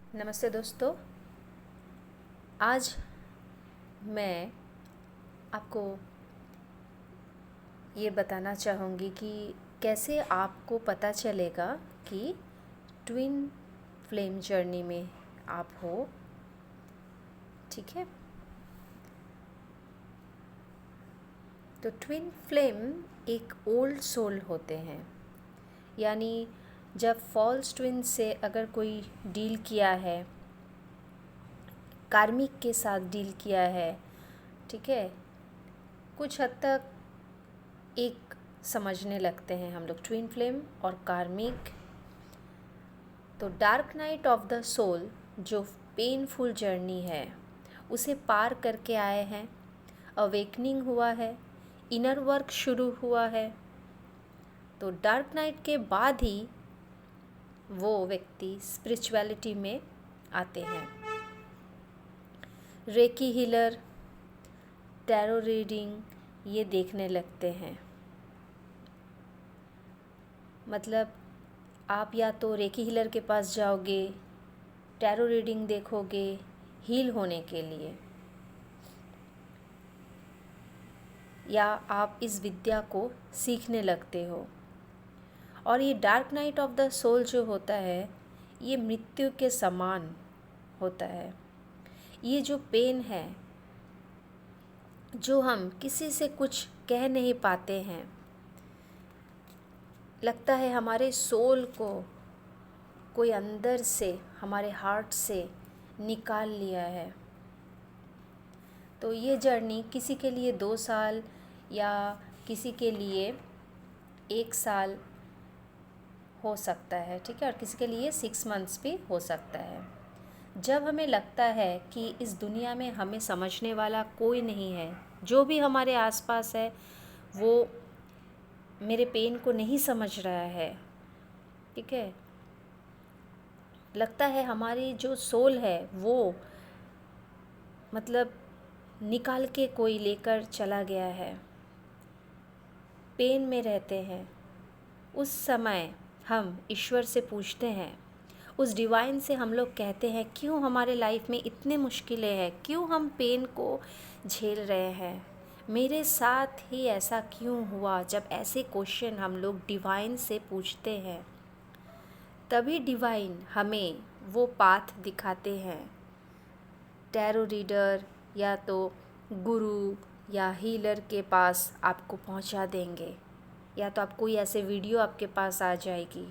नमस्ते दोस्तों। आज मैं आपको ये बताना चाहूँगी कि कैसे आपको पता चलेगा कि ट्विन फ्लेम जर्नी में आप हो। ठीक है, तो ट्विन फ्लेम एक ओल्ड सोल होते हैं, यानी जब फॉल्स ट्विन से अगर कोई डील किया है, कार्मिक के साथ डील किया है, ठीक है, कुछ हद तक एक समझने लगते हैं हम लोग ट्विन फ्लेम और कार्मिक। तो dark night of the soul जो पेनफुल जर्नी है उसे पार करके आए हैं, अवेकनिंग हुआ है, इनर वर्क शुरू हुआ है। तो डार्क नाइट के बाद ही वो व्यक्ति स्पिरिचुअलिटी में आते हैं। रेकी हीलर, टैरो रीडिंग ये देखने लगते हैं। मतलब आप या तो रेकी हीलर के पास जाओगे, टैरो रीडिंग देखोगे हील होने के लिए, या आप इस विद्या को सीखने लगते हो। और ये dark night of the soul जो होता है ये मृत्यु के समान होता है। ये जो पेन है, जो हम किसी से कुछ कह नहीं पाते हैं, लगता है हमारे सोल को कोई अंदर से, हमारे हार्ट से निकाल लिया है। तो ये जर्नी किसी के लिए 2 साल या किसी के लिए 1 साल हो सकता है, ठीक है, और किसी के लिए 6 मंथ्स भी हो सकता है। जब हमें लगता है कि इस दुनिया में हमें समझने वाला कोई नहीं है, जो भी हमारे आसपास है वो मेरे पेन को नहीं समझ रहा है, ठीक है, लगता है हमारी जो सोल है वो मतलब निकाल के कोई लेकर चला गया है, पेन में रहते हैं, उस समय हम ईश्वर से पूछते हैं, उस डिवाइन से हम लोग कहते हैं क्यों हमारे लाइफ में इतने मुश्किलें हैं, क्यों हम पेन को झेल रहे हैं, मेरे साथ ही ऐसा क्यों हुआ। जब ऐसे क्वेश्चन हम लोग डिवाइन से पूछते हैं, तभी डिवाइन हमें वो पाथ दिखाते हैं। टैरो रीडर या तो गुरु या हीलर के पास आपको पहुंचा देंगे, या तो आप कोई ऐसे वीडियो आपके पास आ जाएगी,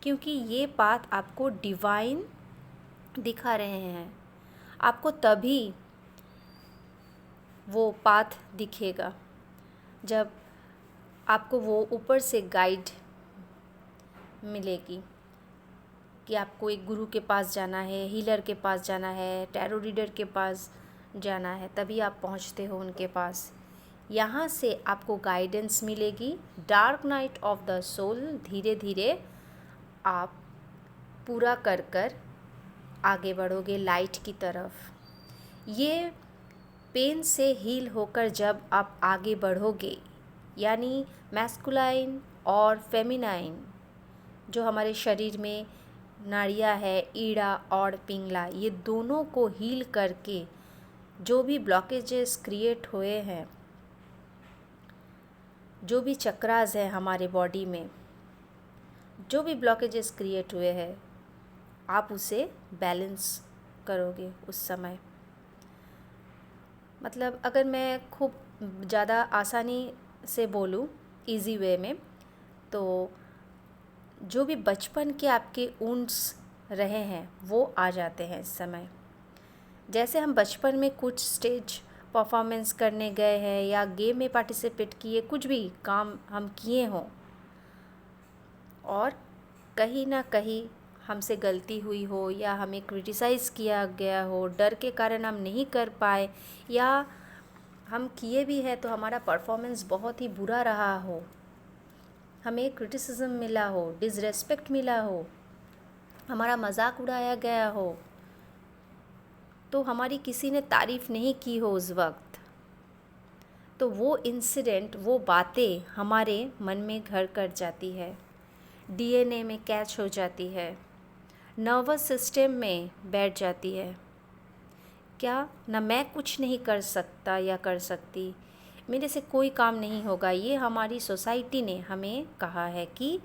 क्योंकि ये बात आपको डिवाइन दिखा रहे हैं। आपको तभी वो पाथ दिखेगा जब आपको वो ऊपर से गाइड मिलेगी कि आपको एक गुरु के पास जाना है, हीलर के पास जाना है, टैरो रीडर के पास जाना है, तभी आप पहुंचते हो उनके पास। यहाँ से आपको गाइडेंस मिलेगी। Dark night of the soul धीरे धीरे आप पूरा कर कर आगे बढ़ोगे लाइट की तरफ। ये पेन से हील होकर जब आप आगे बढ़ोगे, यानी मैस्कुलाइन और फेमिनाइन जो हमारे शरीर में नाड़ियाँ है, ईड़ा और पिंगला, ये दोनों को हील करके जो भी ब्लॉकेजेस क्रिएट हुए हैं, जो भी चक्रास है हमारे बॉडी में, जो भी ब्लॉकेजेस क्रिएट हुए हैं, आप उसे बैलेंस करोगे उस समय। मतलब अगर मैं खूब ज़्यादा आसानी से बोलूँ, इजी वे में, तो जो भी बचपन के आपके वुंड्स रहे हैं वो आ जाते हैं इस समय। जैसे हम बचपन में कुछ स्टेज परफॉर्मेंस करने गए हैं या गेम में पार्टिसिपेट किए, कुछ भी काम हम किए हों और कहीं ना कहीं हमसे गलती हुई हो या हमें क्रिटिसाइज़ किया गया हो, डर के कारण हम नहीं कर पाए, या हम किए भी हैं तो हमारा परफॉर्मेंस बहुत ही बुरा रहा हो, हमें क्रिटिसिज्म मिला हो, डिसरेस्पेक्ट मिला हो, हमारा मजाक उड़ाया गया हो, तो हमारी किसी ने तारीफ़ नहीं की हो उस वक्त, तो वो इंसिडेंट, वो बातें हमारे मन में घर कर जाती है, डीएनए में कैच हो जाती है। नर्वस सिस्टम में बैठ जाती है। क्या ना, मैं कुछ नहीं कर सकता या कर सकती, मेरे से कोई काम नहीं होगा, ये हमारी सोसाइटी ने हमें कहा है कि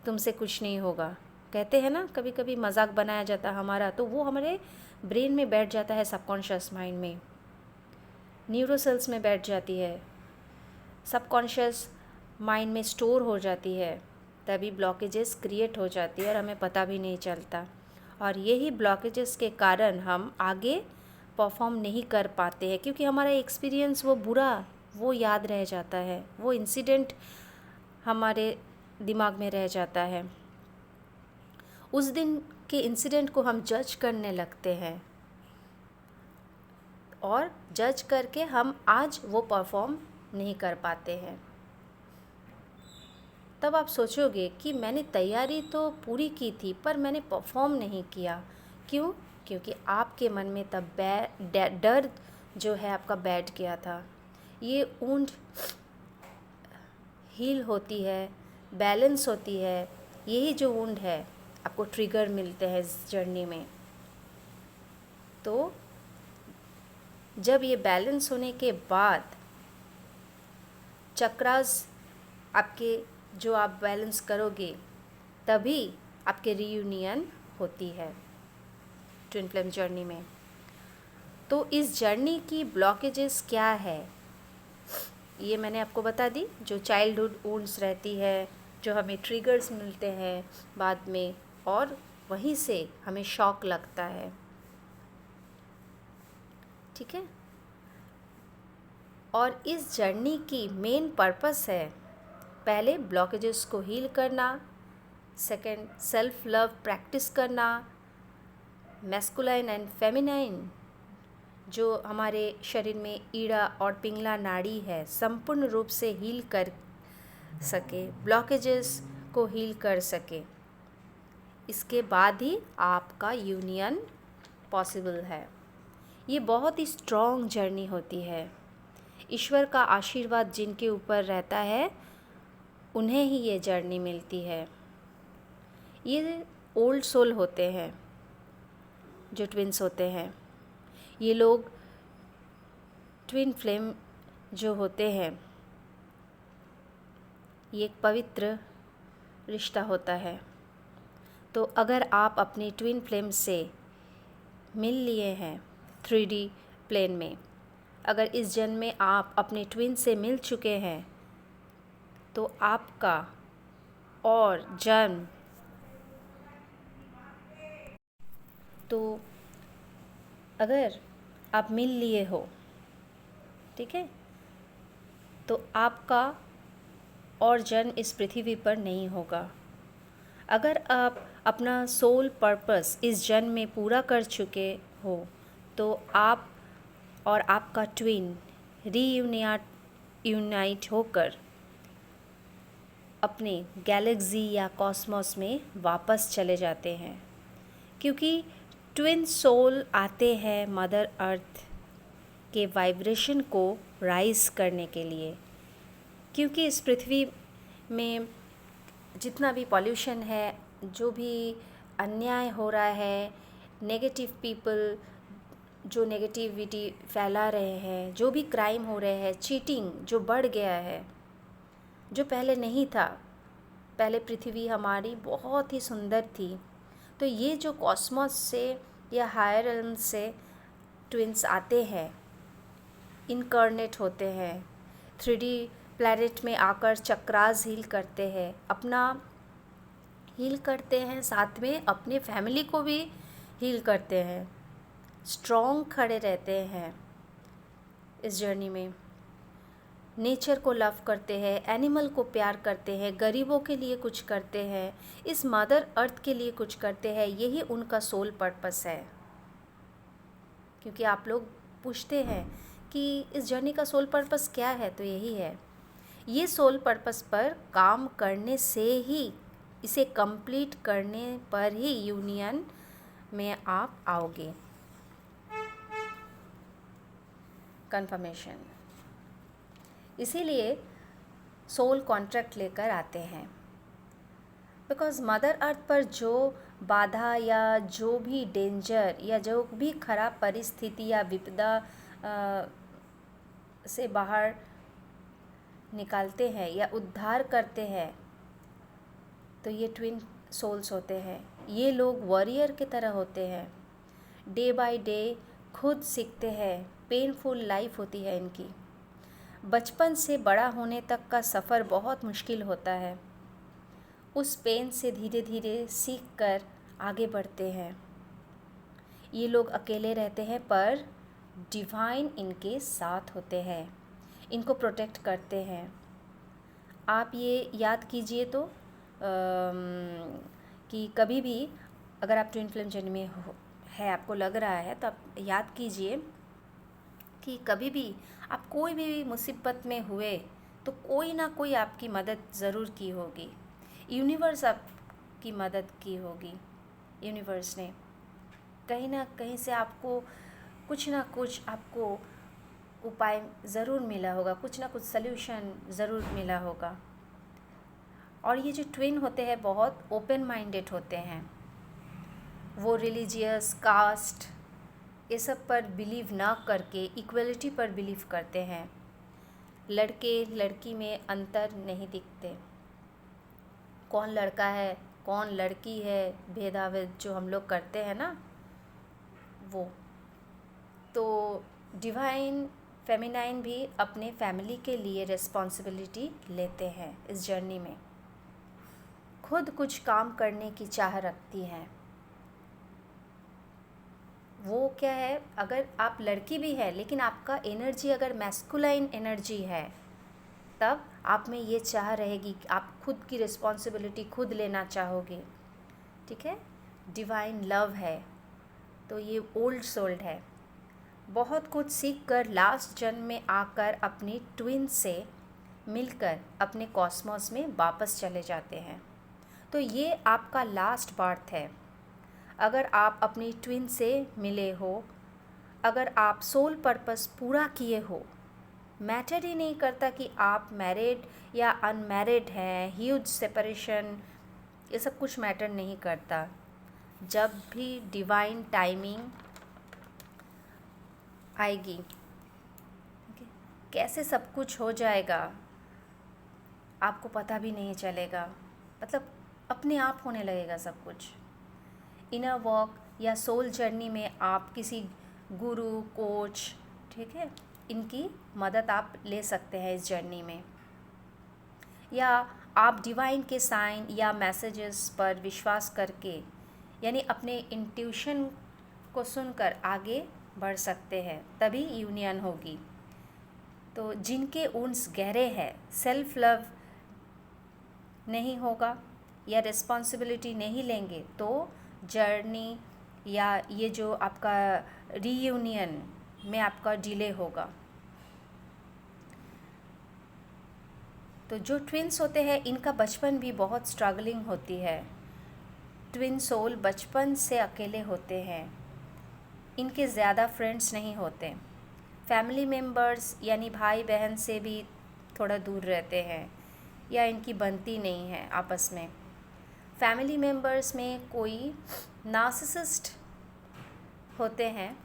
तुमसे कुछ नहीं होगा। कहते हैं ना, कभी कभी मजाक बनाया जाता है हमारा, तो वो हमारे ब्रेन में बैठ जाता है, सबकॉन्शियस माइंड में, न्यूरोसेल्स में बैठ जाती है, सबकॉन्शियस माइंड में स्टोर हो जाती है। तभी ब्लॉकेजेस क्रिएट हो जाती है और हमें पता भी नहीं चलता। और यही ब्लॉकेजेस के कारण हम आगे परफॉर्म नहीं कर पाते हैं, क्योंकि हमारा एक्सपीरियंस वो बुरा, वो याद रह जाता है, वो इंसिडेंट हमारे दिमाग में रह जाता है। उस दिन के इंसिडेंट को हम जज करने लगते हैं और जज करके हम आज वो परफॉर्म नहीं कर पाते हैं। तब आप सोचोगे कि मैंने तैयारी तो पूरी की थी पर मैंने परफॉर्म नहीं किया। क्यों? क्योंकि आपके मन में तब डर जो है आपका बैठ गया था। ये ऊंट हील होती है, बैलेंस होती है, यही जो ऊंट है आपको ट्रिगर मिलते हैं इस जर्नी में। तो जब ये बैलेंस होने के बाद चक्रास आपके जो आप बैलेंस करोगे, तभी आपके रीयूनियन होती है ट्विन फ्लेम जर्नी में। तो इस जर्नी की ब्लॉकेजेस क्या है, ये मैंने आपको बता दी। जो चाइल्डहुड वुंड्स रहती है, जो हमें ट्रिगर्स मिलते हैं बाद में, और वहीं से हमें शॉक लगता है। ठीक है। और इस जर्नी की मेन पर्पस है, पहले ब्लॉकेजेस को हील करना, सेकंड सेल्फ लव प्रैक्टिस करना, मैस्कुलाइन एंड फेमिनाइन जो हमारे शरीर में ईड़ा और पिंगला नाड़ी है संपूर्ण रूप से हील कर सके, ब्लॉकेजेस को हील कर सके। इसके बाद ही आपका यूनियन पॉसिबल है। ये बहुत ही स्ट्रॉन्ग जर्नी होती है। ईश्वर का आशीर्वाद जिनके ऊपर रहता है उन्हें ही ये जर्नी मिलती है। ये ओल्ड सोल होते हैं जो ट्विन्स होते हैं। ये लोग ट्विन फ्लेम जो होते हैं, ये एक पवित्र रिश्ता होता है। तो अगर आप अपनी ट्विन फ्लेम से मिल लिए हैं 3D प्लेन में, अगर इस जन्म में आप अपने ट्विन से मिल चुके हैं, तो आपका और जन्म, तो अगर आप मिल लिए हो, ठीक है, तो आपका और जन्म इस पृथ्वी पर नहीं होगा। अगर आप अपना सोल पर्पस इस जन्म में पूरा कर चुके हो, तो आप और आपका ट्विन यूनाइट होकर अपने गैलेक्सी या कॉस्मोस में वापस चले जाते हैं। क्योंकि ट्विन सोल आते हैं मदर अर्थ के वाइब्रेशन को राइज करने के लिए। क्योंकि इस पृथ्वी में जितना भी पॉल्यूशन है, जो भी अन्याय हो रहा है, नेगेटिव पीपल जो नेगेटिविटी फैला रहे हैं, जो भी क्राइम हो रहे हैं, चीटिंग जो बढ़ गया है, जो पहले नहीं था। पहले पृथ्वी हमारी बहुत ही सुंदर थी। तो ये जो कॉस्मोस से या हायर रेल्म से ट्विन्स आते हैं, इनकर्नेट होते हैं, 3D प्लैनेट में आकर चक्रास हील करते हैं, अपना हील करते हैं, साथ में अपने फैमिली को भी हील करते हैं, स्ट्रॉन्ग खड़े रहते हैं इस जर्नी में। नेचर को लव करते हैं, एनिमल को प्यार करते हैं, गरीबों के लिए कुछ करते हैं, इस मदर अर्थ के लिए कुछ करते हैं। यही उनका सोल पर्पस है। क्योंकि आप लोग पूछते हैं कि इस जर्नी का सोल पर्पस क्या है, तो यही है। ये सोल पर्पस पर काम करने से ही, इसे कंप्लीट करने पर ही यूनियन में आप आओगे। कंफर्मेशन, इसीलिए सोल कॉन्ट्रैक्ट लेकर आते हैं। बिकॉज़ मदर अर्थ पर जो बाधा या जो भी डेंजर या जो भी खराब परिस्थिति या विपदा से बाहर निकालते हैं या उद्धार करते हैं, तो ये ट्विन सोल्स होते हैं। ये लोग वॉरियर की तरह होते हैं, डे बाय डे खुद सीखते हैं। पेनफुल लाइफ होती है इनकी। बचपन से बड़ा होने तक का सफ़र बहुत मुश्किल होता है। उस पेन से धीरे धीरे सीख कर आगे बढ़ते हैं। ये लोग अकेले रहते हैं पर डिवाइन इनके साथ होते हैं, इनको प्रोटेक्ट करते हैं। आप ये याद कीजिए तो कि कभी भी अगर आप ट्विन फ्लेम जर्नी में है, आपको लग रहा है, तो आप याद कीजिए कि कभी भी आप कोई भी मुसीबत में हुए तो कोई ना कोई आपकी मदद ज़रूर की होगी। यूनिवर्स आपकी मदद की होगी। यूनिवर्स ने कहीं ना कहीं से आपको कुछ ना कुछ आपको उपाय ज़रूर मिला होगा, कुछ ना कुछ सल्यूशन ज़रूर मिला होगा। और ये जो ट्विन होते हैं बहुत ओपन माइंडेड होते हैं। वो रिलीजियस, कास्ट ये सब पर बिलीव ना करके इक्वलिटी पर बिलीव करते हैं। लड़के लड़की में अंतर नहीं दिखते। कौन लड़का है कौन लड़की है, भेदाभेद जो हम लोग करते हैं ना, वो तो डिवाइन फेमिनाइन भी अपने फैमिली के लिए रिस्पॉन्सिबिलिटी लेते हैं। इस जर्नी में खुद कुछ काम करने की चाह रखती हैं। वो क्या है, अगर आप लड़की भी है लेकिन आपका एनर्जी अगर मैस्कुलाइन एनर्जी है, तब आप में ये चाह रहेगी कि आप खुद की रिस्पॉन्सिबिलिटी खुद लेना चाहोगे। ठीक है, डिवाइन लव है, तो ये ओल्ड सोल्ड है। बहुत कुछ सीख कर लास्ट जन्म में आकर अपनी ट्विन से मिलकर अपने कॉस्मोस में वापस चले जाते हैं। तो ये आपका लास्ट बर्थ है। अगर आप अपनी ट्विन से मिले हो, अगर आप सोल पर्पस पूरा किए हो, मैटर ही नहीं करता कि आप मैरिड या अनमैरिड हैं, ह्यूज सेपरेशन, ये सब कुछ मैटर नहीं करता। जब भी डिवाइन टाइमिंग आएगी, कैसे सब कुछ हो जाएगा आपको पता भी नहीं चलेगा। मतलब अपने आप होने लगेगा सब कुछ। इनर वॉक या सोल जर्नी में आप किसी गुरु, कोच, ठीक है, इनकी मदद आप ले सकते हैं इस जर्नी में। या आप डिवाइन के साइन या मैसेजेस पर विश्वास करके, यानी अपने इंट्यूशन को सुनकर आगे बढ़ सकते हैं, तभी यूनियन होगी। तो जिनके वुंड्स गहरे हैं, सेल्फ लव नहीं होगा या रिस्पॉन्सिबिलिटी नहीं लेंगे, तो जर्नी या ये जो आपका रीयूनियन में आपका डिले होगा। तो जो ट्विन्स होते हैं इनका बचपन भी बहुत स्ट्रगलिंग होती है। ट्विन सोल बचपन से अकेले होते हैं, इनके ज़्यादा फ्रेंड्स नहीं होते। फैमिली मेम्बर्स यानी भाई बहन से भी थोड़ा दूर रहते हैं या इनकी बनती नहीं है आपस में। फैमिली मेम्बर्स में कोई नार्सिसिस्ट होते हैं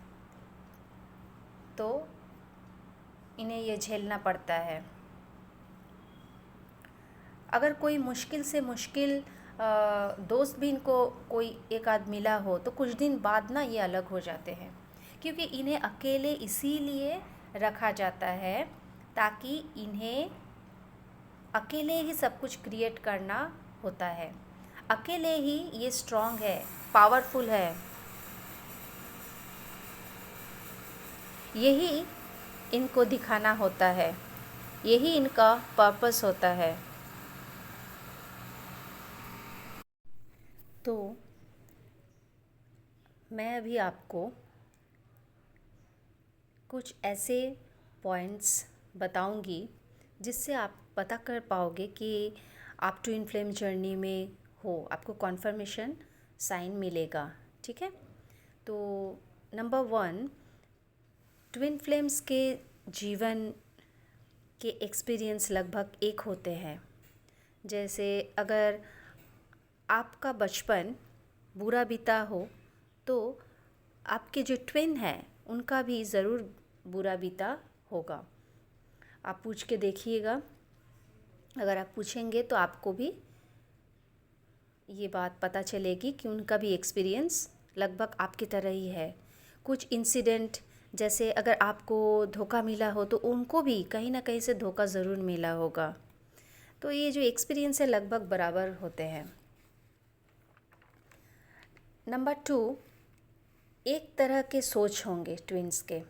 तो इन्हें ये झेलना पड़ता है। अगर कोई मुश्किल से मुश्किल दोस्त भी इनको कोई एक आध मिला हो तो कुछ दिन बाद ना ये अलग हो जाते हैं, क्योंकि इन्हें अकेले इसीलिए रखा जाता है ताकि इन्हें अकेले ही सब कुछ क्रिएट करना होता है। अकेले ही ये स्ट्रॉन्ग है, पावरफुल है। यही इनको दिखाना होता है, यही इनका पर्पस होता है। तो मैं अभी आपको कुछ ऐसे पॉइंट्स बताऊंगी जिससे आप पता कर पाओगे कि आप ट्विन फ्लेम जर्नी में हो, आपको कॉन्फर्मेशन साइन मिलेगा। ठीक है, तो नंबर 1, ट्विन फ्लेम्स के जीवन के एक्सपीरियंस लगभग एक होते हैं। जैसे अगर आपका बचपन बुरा बीता हो तो आपके जो ट्विन हैं उनका भी ज़रूर बुरा बीता होगा। आप पूछ के देखिएगा। अगर आप पूछेंगे तो आपको भी ये बात पता चलेगी कि उनका भी एक्सपीरियंस लगभग आपकी तरह ही है। कुछ इंसिडेंट जैसे अगर आपको धोखा मिला हो तो उनको भी कहीं ना कहीं से धोखा ज़रूर मिला होगा। तो ये जो एक्सपीरियंस है लगभग बराबर होते हैं। नंबर 2, एक तरह के सोच होंगे ट्विन्स के।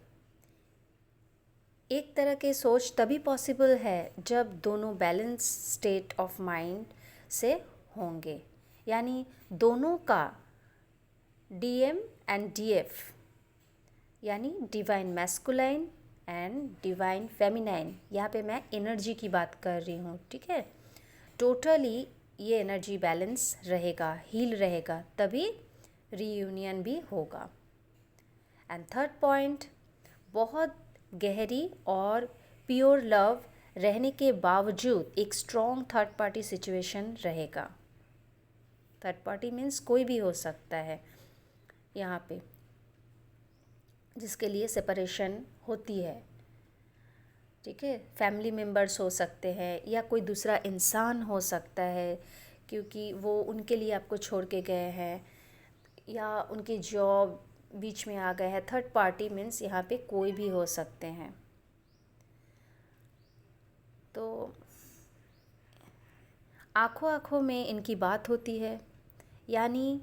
एक तरह के सोच तभी पॉसिबल है जब दोनों बैलेंस स्टेट ऑफ माइंड से होंगे, यानी दोनों का डीएम एंड डीएफ, यानी divine masculine and divine feminine. यहाँ पे मैं एनर्जी की बात कर रही हूँ, ठीक है। टोटली ये एनर्जी बैलेंस रहेगा, हील रहेगा, तभी रीयूनियन भी होगा। एंड थर्ड पॉइंट, बहुत गहरी और प्योर लव रहने के बावजूद एक स्ट्रॉन्ग थर्ड पार्टी सिचुएशन रहेगा। थर्ड पार्टी मीन्स कोई भी हो सकता है यहाँ पे, जिसके लिए सेपरेशन होती है, ठीक है। फैमिली मेम्बर्स हो सकते हैं या कोई दूसरा इंसान हो सकता है, क्योंकि वो उनके लिए आपको छोड़ के गए हैं या उनकी जॉब बीच में आ गए हैं। थर्ड पार्टी मीन्स यहाँ पे कोई भी हो सकते हैं। तो आँखों आँखों में इनकी बात होती है, यानी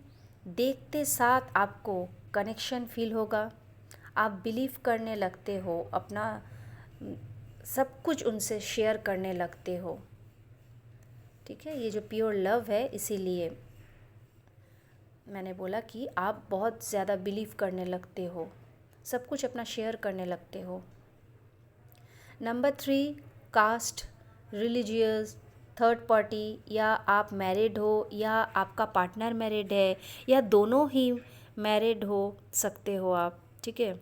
देखते साथ आपको कनेक्शन फील होगा। आप बिलीव करने लगते हो, अपना सब कुछ उनसे शेयर करने लगते हो, ठीक है। ये जो प्योर लव है, इसीलिए मैंने बोला कि आप बहुत ज़्यादा बिलीव करने लगते हो, सब कुछ अपना शेयर करने लगते हो। Number 3, caste, religious, third party, या आप मैरिड हो या आपका पार्टनर मैरिड है या दोनों ही मैरिड हो सकते हो आप, ठीक है।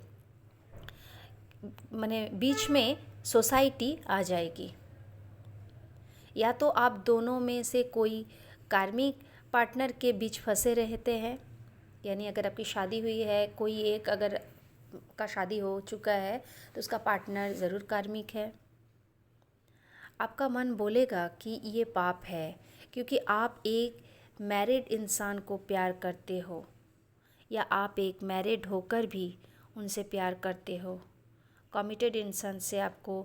माने बीच में सोसाइटी आ जाएगी, या तो आप दोनों में से कोई कार्मिक पार्टनर के बीच फंसे रहते हैं, यानी अगर आपकी शादी हुई है, कोई एक अगर का शादी हो चुका है तो उसका पार्टनर ज़रूर कार्मिक है। आपका मन बोलेगा कि ये पाप है, क्योंकि आप एक मैरिड इंसान को प्यार करते हो, या आप एक मैरिड होकर भी उनसे प्यार करते हो। कमिटेड इंसान से आपको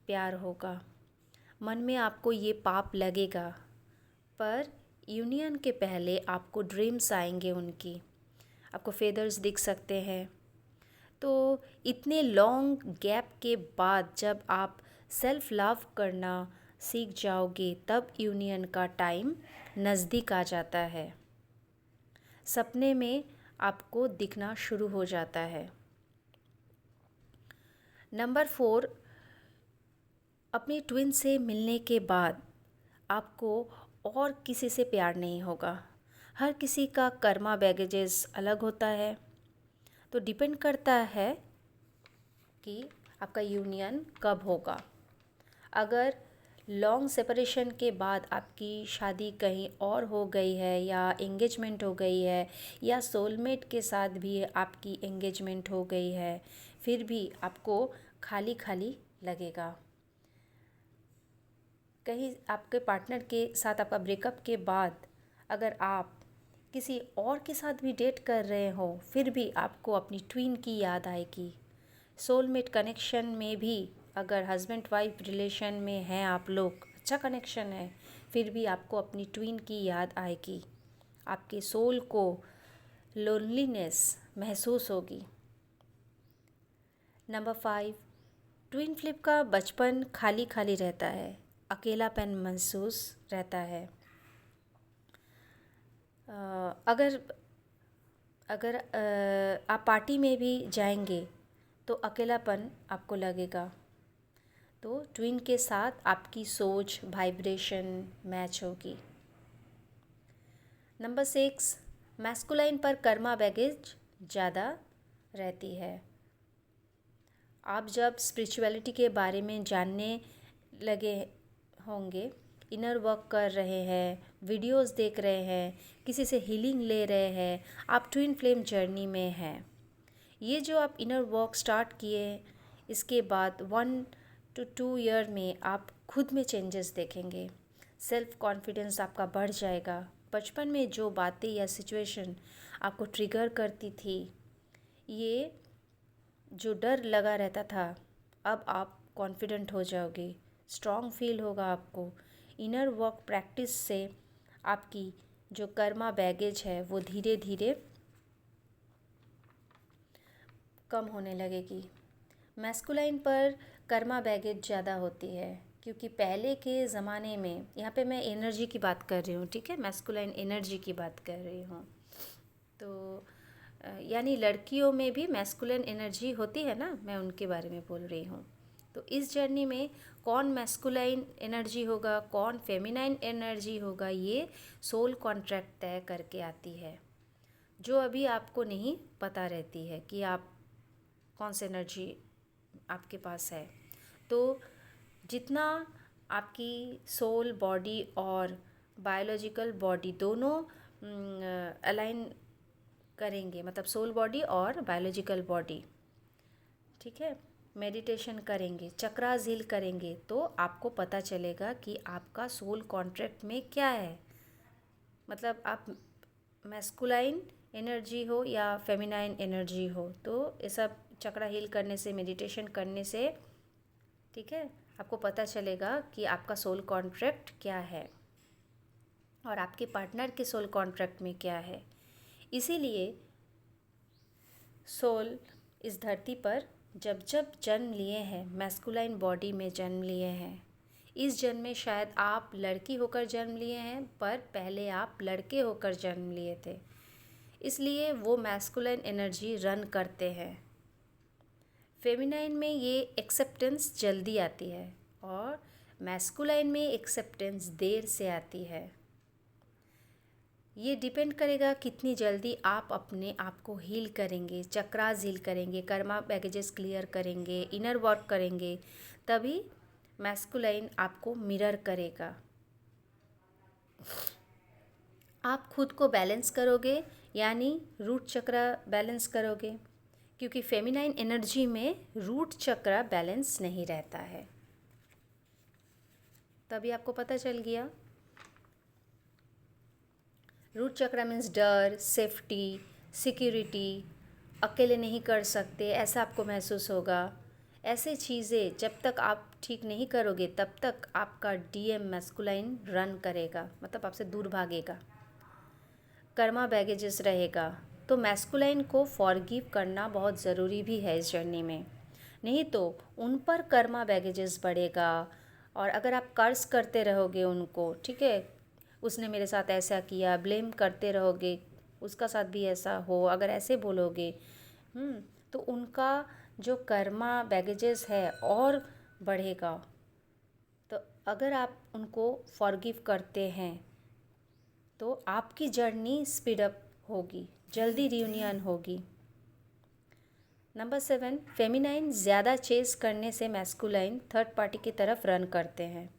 प्यार होगा, मन में आपको ये पाप लगेगा। पर यूनियन के पहले आपको ड्रीम्स आएंगे उनकी, आपको फेदर्स दिख सकते हैं। तो इतने लॉन्ग गैप के बाद जब आप सेल्फ लव करना सीख जाओगे, तब यूनियन का टाइम नज़दीक आ जाता है, सपने में आपको दिखना शुरू हो जाता है। नंबर 4, अपने ट्विन से मिलने के बाद आपको और किसी से प्यार नहीं होगा। हर किसी का कर्मा बैगेजेस अलग होता है, तो डिपेंड करता है कि आपका यूनियन कब होगा। अगर लॉन्ग सेपरेशन के बाद आपकी शादी कहीं और हो गई है, या एंगेजमेंट हो गई है, या सोलमेट के साथ भी आपकी एंगेजमेंट हो गई है, फिर भी आपको खाली खाली लगेगा। कहीं आपके पार्टनर के साथ आपका ब्रेकअप के बाद अगर आप किसी और के साथ भी डेट कर रहे हो, फिर भी आपको अपनी ट्विन की याद आएगी। सोलमेट कनेक्शन में भी अगर हस्बैंड वाइफ रिलेशन में हैं आप लोग, अच्छा कनेक्शन है, फिर भी आपको अपनी ट्विन की याद आएगी। आपके सोल को लोनलीनेस महसूस होगी। नंबर 5, ट्विन फ्लिप का बचपन खाली खाली रहता है, अकेलापन महसूस रहता है। अगर अगर आप पार्टी में भी जाएंगे तो अकेलापन आपको लगेगा। तो ट्विन के साथ आपकी सोच वाइब्रेशन मैच होगी। नंबर 6, मैस्कुलाइन पर कर्मा बैगेज ज़्यादा रहती है। आप जब स्पिरिचुअलिटी के बारे में जानने लगे होंगे, इनर वर्क कर रहे हैं, वीडियोस देख रहे हैं, किसी से हीलिंग ले रहे हैं, आप ट्विन फ्लेम जर्नी में हैं। ये जो आप इनर वर्क स्टार्ट किए, इसके बाद 1 to 2 ईयर में आप खुद में चेंजेस देखेंगे। सेल्फ कॉन्फिडेंस आपका बढ़ जाएगा। बचपन में जो बातें या सिचुएशन आपको ट्रिगर करती थी, ये जो डर लगा रहता था, अब आप कॉन्फिडेंट हो जाओगे, स्ट्रॉन्ग फील होगा आपको। इनर वर्क प्रैक्टिस से आपकी जो कर्मा बैगेज है वो धीरे धीरे कम होने लगेगी। मैस्कुलाइन पर कर्मा बैगेज ज़्यादा होती है, क्योंकि पहले के ज़माने में, यहाँ पे मैं एनर्जी की बात कर रही हूँ, ठीक है, मैस्कुलाइन एनर्जी की बात कर रही हूँ। तो यानी लड़कियों में भी मैस्कुलिन एनर्जी होती है ना, मैं उनके बारे में बोल रही हूँ। तो इस जर्नी में कौन मैस्कुलाइन एनर्जी होगा, कौन फेमिनाइन एनर्जी होगा, ये सोल कॉन्ट्रैक्ट तय करके आती है, जो अभी आपको नहीं पता रहती है कि आप कौन सी एनर्जी आपके पास है। तो जितना आपकी सोल बॉडी और बायोलॉजिकल बॉडी दोनों अलाइन करेंगे, मतलब सोल बॉडी और बायोलॉजिकल बॉडी, ठीक है, मेडिटेशन करेंगे, चक्रास हील करेंगे, तो आपको पता चलेगा कि आपका सोल कॉन्ट्रैक्ट में क्या है। मतलब आप मैस्कुलाइन एनर्जी हो या फेमिनाइन एनर्जी हो, तो ये सब चक्रा हील करने से, मेडिटेशन करने से, ठीक है, आपको पता चलेगा कि आपका सोल कॉन्ट्रैक्ट क्या है और आपके पार्टनर के सोल कॉन्ट्रैक्ट में क्या है। इसीलिए सोल इस धरती पर जब जब जन्म लिए हैं, मैस्कुलाइन बॉडी में जन्म लिए हैं। इस जन्म में शायद आप लड़की होकर जन्म लिए हैं, पर पहले आप लड़के होकर जन्म लिए थे, इसलिए वो मैस्कुलाइन एनर्जी रन करते हैं। फेमिनाइन में ये एक्सेप्टेंस जल्दी आती है और मैस्कुलाइन में एक्सेप्टेंस देर से आती है। ये डिपेंड करेगा कितनी जल्दी आप अपने आप को हील करेंगे, चक्रास हील करेंगे, कर्मा बैगेजेस क्लियर करेंगे, इनर वर्क करेंगे, तभी मैस्कुलाइन आपको मिरर करेगा। आप खुद को बैलेंस करोगे, यानी रूट चक्रा बैलेंस करोगे, क्योंकि फेमिनाइन एनर्जी में रूट चक्रा बैलेंस नहीं रहता है। तभी आपको पता चल गया। रूट चक्रा मीन्स डर, सेफ्टी, सिक्योरिटी, अकेले नहीं कर सकते, ऐसा आपको महसूस होगा। ऐसे चीज़ें जब तक आप ठीक नहीं करोगे, तब तक आपका डीएम मैस्कुलाइन रन करेगा, मतलब आपसे दूर भागेगा, कर्मा बैगेजेस रहेगा। तो मैस्कुलाइन को फॉरगिव करना बहुत ज़रूरी भी है इस जर्नी में, नहीं तो उन पर कर्मा बैगेजेस बढ़ेगा। और अगर आप कर्ज करते रहोगे उनको, ठीक है, उसने मेरे साथ ऐसा किया, ब्लेम करते रहोगे, उसका साथ भी ऐसा हो, अगर ऐसे बोलोगे, तो उनका जो कर्मा बैगेजेस है और बढ़ेगा। तो अगर आप उनको फॉरगिव करते हैं तो आपकी जर्नी स्पीड अप होगी, जल्दी रियूनियन होगी। नंबर 7, फेमिनाइन ज़्यादा चेस करने से मैस्कुलाइन थर्ड पार्टी की तरफ रन करते हैं,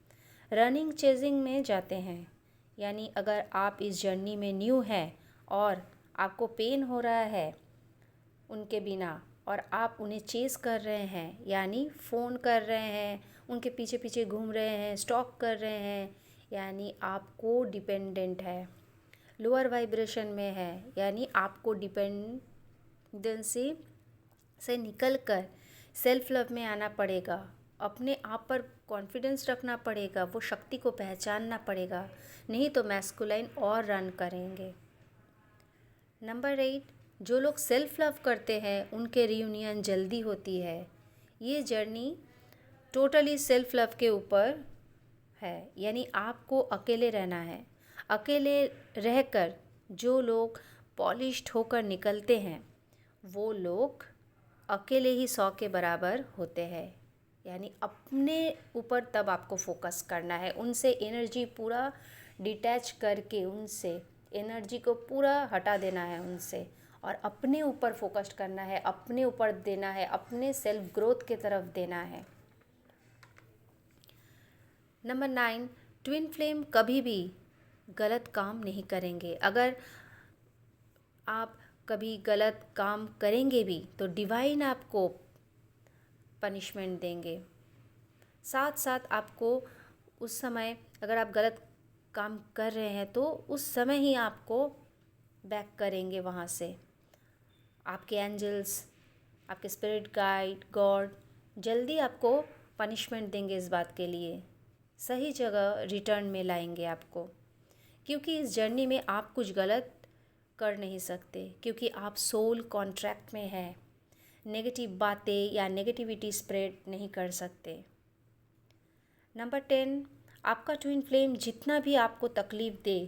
रनिंग चेजिंग में जाते हैं। यानी अगर आप इस जर्नी में न्यू हैं और आपको पेन हो रहा है उनके बिना और आप उन्हें चेस कर रहे हैं, यानी फ़ोन कर रहे हैं, उनके पीछे पीछे घूम रहे हैं, स्टॉक कर रहे हैं, यानी आपको डिपेंडेंट है, लोअर वाइब्रेशन में है, यानी आपको डिपेंडेंसी से निकलकर सेल्फ लव में आना पड़ेगा, अपने आप पर कॉन्फिडेंस रखना पड़ेगा, वो शक्ति को पहचानना पड़ेगा, नहीं तो मैस्कुलाइन और रन करेंगे। नंबर 8, जो लोग सेल्फ लव करते हैं उनके रियूनियन जल्दी होती है। ये जर्नी टोटली सेल्फ लव के ऊपर है, यानी आपको अकेले रहना है। अकेले रहकर जो लोग पॉलिश्ड होकर निकलते हैं, वो लोग अकेले ही 100 के बराबर होते हैं। यानी अपने ऊपर तब आपको फोकस करना है, उनसे एनर्जी पूरा डिटैच करके, उनसे एनर्जी को पूरा हटा देना है उनसे, और अपने ऊपर फोकस करना है, अपने ऊपर देना है, अपने सेल्फ ग्रोथ की तरफ देना है। नंबर 9, ट्विन फ्लेम कभी भी गलत काम नहीं करेंगे। अगर आप कभी गलत काम करेंगे भी तो डिवाइन आपको पनिशमेंट देंगे। साथ साथ आपको उस समय अगर आप गलत काम कर रहे हैं तो उस समय ही आपको बैक करेंगे वहाँ से। आपके एंजल्स, आपके स्पिरिट गाइड, गॉड जल्दी आपको पनिशमेंट देंगे इस बात के लिए, सही जगह रिटर्न में लाएंगे आपको। क्योंकि इस जर्नी में आप कुछ गलत कर नहीं सकते, क्योंकि आप सोल कॉन्ट्रैक्ट में हैं। नेगेटिव बातें या नेगेटिविटी स्प्रेड नहीं कर सकते। नंबर 10, आपका ट्विन फ्लेम जितना भी आपको तकलीफ़ दे,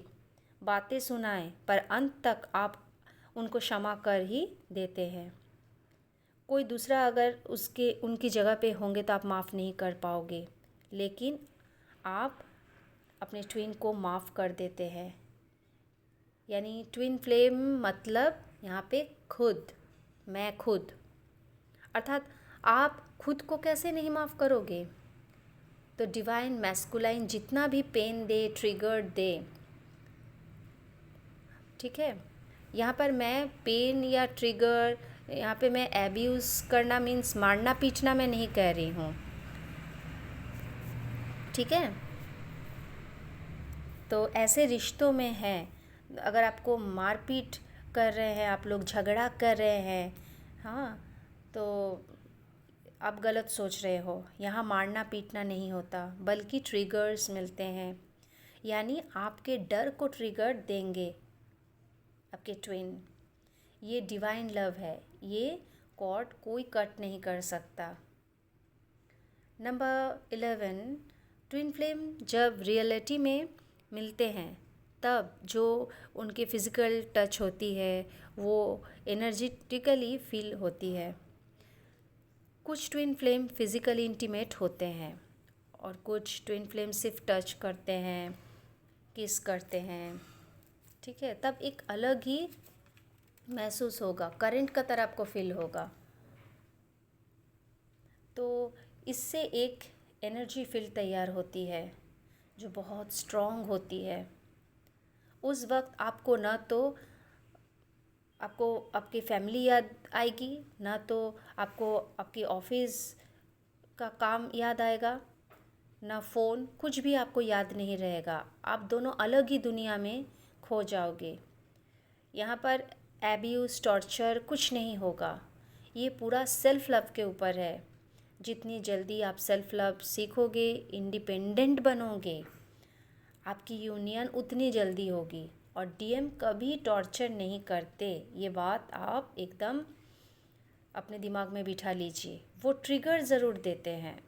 बातें सुनाए, पर अंत तक आप उनको क्षमा कर ही देते हैं। कोई दूसरा अगर उनकी जगह पे होंगे तो आप माफ़ नहीं कर पाओगे, लेकिन आप अपने ट्विन को माफ़ कर देते हैं। यानी ट्विन फ्लेम मतलब यहाँ पे खुद, मैं खुद, अर्थात आप खुद को कैसे नहीं माफ़ करोगे? तो डिवाइन मैस्कुलाइन जितना भी पेन दे, ट्रिगर दे, ठीक है, यहाँ पर मैं पेन या ट्रिगर, यहाँ पे मैं एब्यूज़ करना मीन्स मारना पीटना मैं नहीं कह रही हूँ, ठीक है। तो ऐसे रिश्तों में है, अगर आपको मारपीट कर रहे हैं, आप लोग झगड़ा कर रहे हैं, हाँ, तो आप गलत सोच रहे हो। यहाँ मारना पीटना नहीं होता, बल्कि ट्रिगर्स मिलते हैं। यानी आपके डर को ट्रिगर देंगे आपके ट्विन। ये डिवाइन लव है, ये कॉर्ड कोई कट नहीं कर सकता। नंबर 11, ट्विन फ्लेम जब रियलिटी में मिलते हैं तब जो उनकी फ़िज़िकल टच होती है वो एनर्जेटिकली फील होती है। कुछ ट्विन फ्लेम फिज़िकली इंटीमेट होते हैं और कुछ ट्विन फ्लेम सिर्फ टच करते हैं, किस करते हैं, ठीक है। तब एक अलग ही महसूस होगा, करंट का तरह आपको फील होगा। तो इससे एक एनर्जी फील्ड तैयार होती है जो बहुत स्ट्रॉन्ग होती है। उस वक्त आपको ना तो आपको आपकी फैमिली याद आएगी, ना तो आपको आपकी ऑफिस का काम याद आएगा, ना फ़ोन, कुछ भी आपको याद नहीं रहेगा। आप दोनों अलग ही दुनिया में खो जाओगे। यहाँ पर एब्यूज़, टॉर्चर कुछ नहीं होगा। ये पूरा सेल्फ़ लव के ऊपर है। जितनी जल्दी आप सेल्फ़ लव सीखोगे, इंडिपेंडेंट बनोगे, आपकी यूनियन उतनी जल्दी होगी। और डीएम कभी टॉर्चर नहीं करते, ये बात आप एकदम अपने दिमाग में बिठा लीजिए। वो ट्रिगर ज़रूर देते हैं,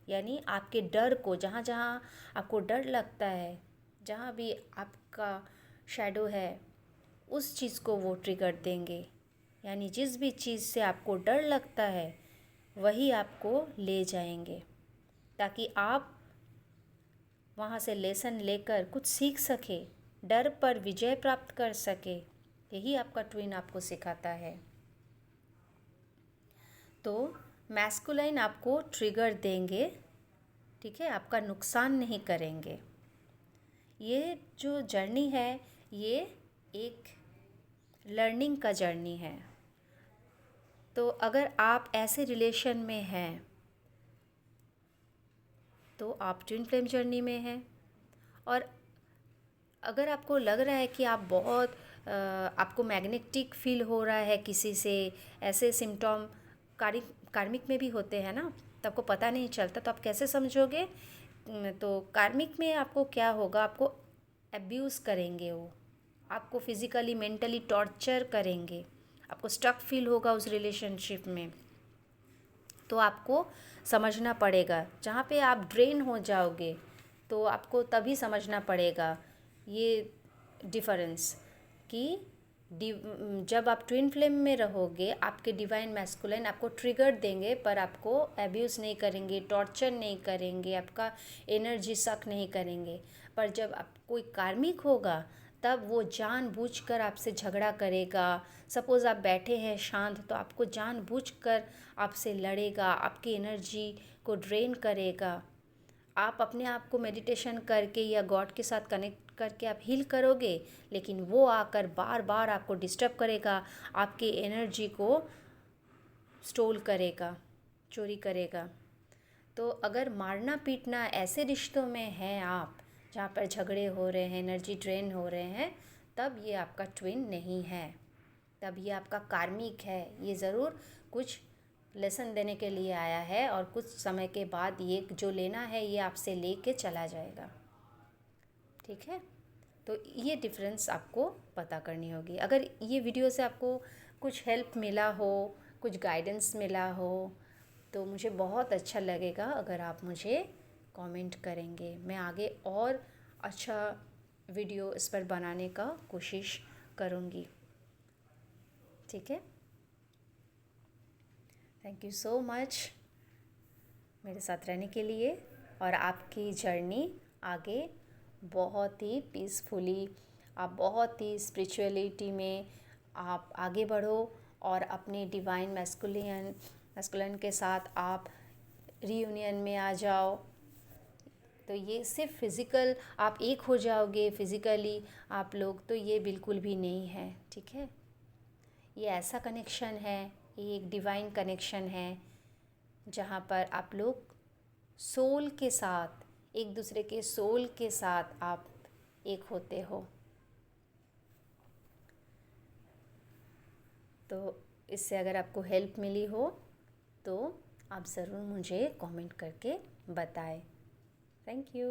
यानी आपके डर को, जहाँ जहाँ आपको डर लगता है, जहाँ भी आपका शैडो है, उस चीज़ को वो ट्रिगर देंगे। यानी जिस भी चीज़ से आपको डर लगता है वही आपको ले जाएंगे, ताकि आप वहाँ से लेसन लेकर कुछ सीख सके, डर पर विजय प्राप्त कर सके। यही आपका ट्विन आपको सिखाता है। तो मैस्कुलाइन आपको ट्रिगर देंगे, ठीक है, आपका नुकसान नहीं करेंगे। ये जो जर्नी है ये एक लर्निंग का जर्नी है। तो अगर आप ऐसे रिलेशन में हैं तो आप ट्विन फ्लेम जर्नी में हैं। और अगर आपको लग रहा है कि आप बहुत आपको मैग्नेटिक फील हो रहा है किसी से, ऐसे सिम्टॉम कार्मिक में भी होते हैं ना, तो आपको पता नहीं चलता, तो आप कैसे समझोगे? तो कार्मिक में आपको क्या होगा, आपको अब्यूज़ करेंगे, वो आपको फिज़िकली मेंटली टॉर्चर करेंगे, आपको स्टक फील होगा उस रिलेशनशिप में। तो आपको समझना पड़ेगा, जहाँ पे आप ड्रेन हो जाओगे तो आपको तभी समझना पड़ेगा ये डिफरेंस कि जब आप ट्विन फ्लेम में रहोगे आपके डिवाइन मैस्कुलाइन आपको ट्रिगर देंगे, पर आपको एब्यूज़ नहीं करेंगे, टॉर्चर नहीं करेंगे, आपका एनर्जी सक नहीं करेंगे। पर जब आप कोई कार्मिक होगा तब वो जानबूझकर आपसे झगड़ा करेगा। सपोज़ आप बैठे हैं शांत, तो आपको जानबूझकर आपसे लड़ेगा, आपकी एनर्जी को ड्रेन करेगा, आप अपने आप को मेडिटेशन करके या गॉड के साथ कनेक्ट करके आप हील करोगे, लेकिन वो आकर बार बार आपको डिस्टर्ब करेगा, आपकी एनर्जी को स्टोल करेगा, चोरी करेगा। तो अगर मारना पीटना ऐसे रिश्तों में हैं आप, जहाँ पर झगड़े हो रहे हैं, एनर्जी ड्रेन हो रहे हैं, तब ये आपका ट्विन नहीं है, तब ये आपका कार्मिक है। ये ज़रूर कुछ लेसन देने के लिए आया है और कुछ समय के बाद ये जो लेना है ये आपसे लेके चला जाएगा। ठीक है, तो ये डिफरेंस आपको पता करनी होगी। अगर ये वीडियो से आपको कुछ हेल्प मिला हो, कुछ गाइडेंस मिला हो, तो मुझे बहुत अच्छा लगेगा अगर आप मुझे कमेंट करेंगे। मैं आगे और अच्छा वीडियो इस पर बनाने का कोशिश करूँगी। ठीक है, थैंक यू सो मच मेरे साथ रहने के लिए, और आपकी जर्नी आगे बहुत ही पीसफुली, आप बहुत ही स्पिरिचुअलिटी में आप आगे बढ़ो और अपने डिवाइन मैस्कुलिन के साथ आप रीयूनियन में आ जाओ। तो ये सिर्फ फिज़िकल आप एक हो जाओगे फिज़िकली आप लोग, तो ये बिल्कुल भी नहीं है। ठीक है, ये ऐसा कनेक्शन है, ये एक डिवाइन कनेक्शन है जहाँ पर आप लोग सोल के साथ, एक दूसरे के सोल के साथ आप एक होते हो। तो इससे अगर आपको हेल्प मिली हो तो आप ज़रूर मुझे कमेंट करके बताएं। Thank you.